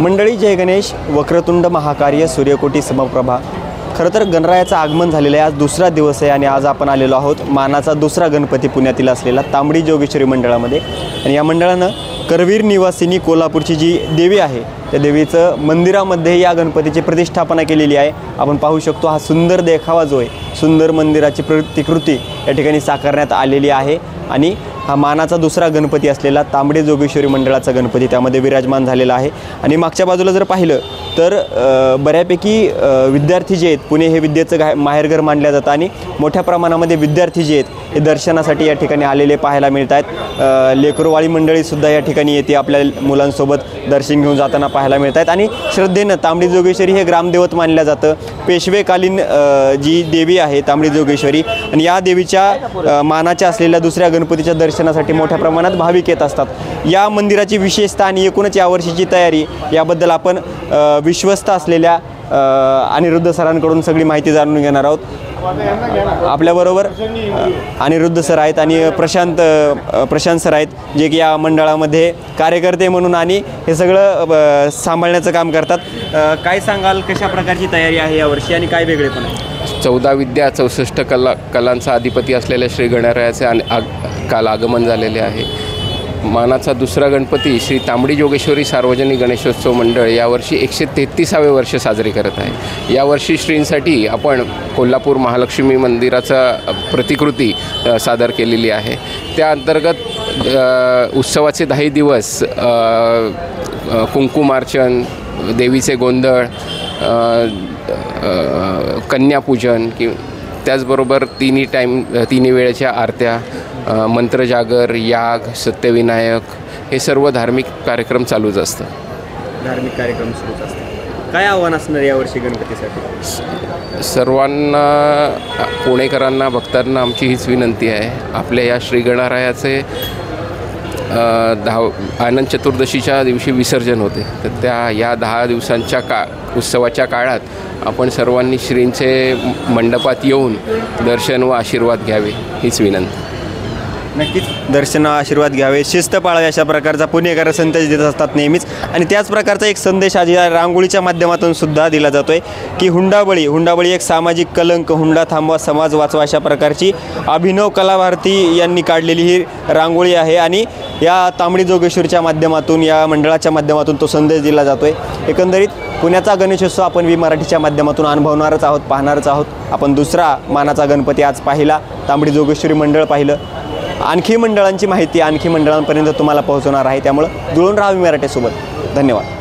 मंडळी जय गणेश, वक्रतुंड महाकार्य, सूर्यकोटी समप्रभा। खरं तर गणरायाचं आगमन झालेलं आहे। आज दुसरा दिवस आहे आणि आज आपण आलेलो आहोत मानाचा दुसरा गणपती पुण्यातील असलेला तांबडी जोगेश्वरी मंडळामध्ये। आणि या मंडळानं करवीर निवासिनी कोल्हापूरची जी देवी आहे त्या देवीचं मंदिरामध्ये या गणपतीची प्रतिष्ठापना केलेली आहे। आपण पाहू शकतो हा सुंदर देखावा जो आहे, सुंदर मंदिराची प्रतिकृती या ठिकाणी साकारण्यात आलेली आहे। आणि हा मानाचा दुसरा गणपती असलेला तांबडी जोगेश्वरी मंडळाचा गणपती त्यामध्ये विराजमान झालेला आहे। आणि मागच्या बाजूला जर पाहिलं तर बऱ्यापैकी विद्यार्थी जे आहेत, पुणे हे विद्येचं माहेरघर मानलं जातं आणि मोठ्या प्रमाणामध्ये विद्यार्थी जे आहेत हे दर्शनासाठी या ठिकाणी आलेले पाहायला मिळत आहेत। लेकरवाळी मंडळीसुद्धा या ठिकाणी येते, आपल्या मुलांसोबत दर्शन घेऊन जाताना पाहायला मिळत आहेत। आणि श्रद्धेनं तांबडी जोगेश्वरी हे ग्रामदैवत मानलं जातं। पेशवेकालीन जी देवी आहे तांबडी जोगेश्वरी, आणि या देवीच्या मानाच्या असलेल्या दुसऱ्या गणपतीच्या दर्शनासाठी मोठ्या प्रमाणात भाविक येत असतात। या मंदिराची विशेषता आणि एकूणच यावर्षीची तयारी याबद्दल आपण विश्वस्त असलेल्या अनिरुद्ध सरांकडून सगळी माहिती जाणून घेणार आहोत। आपल्याबरोबर अनिरुद्ध सर आहेत आणि प्रशांत सर आहेत, जे की या मंडळामध्ये कार्यकर्ते म्हणून आणि हे सगळं सांभाळण्याचं काम करतात। काय सांगाल, कशा प्रकारची तयारी आहे यावर्षी आणि काय वेगळेपण आहे? 14 विद्या 64 कलांचा अधिपती असलेल्या श्री गणरायाचे काल आगमन झालेले आहे। मानाचा दुसरा गणपती श्री तांबडी जोगेश्वरी सार्वजनिक गणेशोत्सव मंडळ यावर्षी 133वे वर्ष साजरे करत आहे। यावर्षी श्रींसाठी आपण कोल्हापूर महालक्ष्मी मंदिराचा प्रतिकृती सादर केलेली आहे। त्या अंतर्गत उत्सवाचे 10 दिवस कुंकुमार्चन, देवीचे गोंधळ, कन्यापूजन त्याचबरोबर तिन्ही वेळेच्या आरत्या, मंत्रजागर, याग, सत्यविनायक हे सर्व धार्मिक कार्यक्रम चालूच असतात। धार्मिक कार्यक्रम सुरूच असतात। काय आव्हान असणार यावर्षी गणपतीसाठी? सर्वांना, पुणेकरांना, भक्तांना आमची हीच विनंती आहे, आपल्या या श्री गणरायाचे आनंद चतुर्दशीच्या दिवशी विसर्जन होते, तर या 10 दिवसांच्या उत्सवाच्या काळात आपण सर्वांनी श्रींचे मंडपात येऊन दर्शन व आशीर्वाद घ्यावे हीच विनंती। नक्कीच दर्शन आशीर्वाद घ्यावे, शिस्त पाळावे अशा प्रकारचा पुणेकर संदेश देत असतात नेहमीच। आणि त्याच प्रकारचा एक संदेश आज या रांगोळीच्या माध्यमातून सुद्धा दिला जातो आहे की हुंडाबळी एक सामाजिक कलंक, हुंडा थांबवा, समाज वाचवा अशा प्रकारची अभिनव कलाभारती यांनी काढलेली ही रांगोळी आहे। आणि या तांबडी जोगेश्वरीच्या माध्यमातून, या मंडळाच्या माध्यमातून तो संदेश दिला जातो आहे। एकंदरीत पुण्याचा गणेशोत्सव आपण वी मराठीच्या माध्यमातून अनुभवणारच आहोत, पाहणारच आहोत। आपण दुसरा मानाचा गणपती आज पाहिला, तांबडी जोगेश्वरी मंडळ पाहिलं। आणखी मंडळांची माहिती आणखी मंडळांपर्यंत तुम्हाला पोहोचवणार आहे, त्यामुळं जुळून राहा मराठीसोबत। धन्यवाद।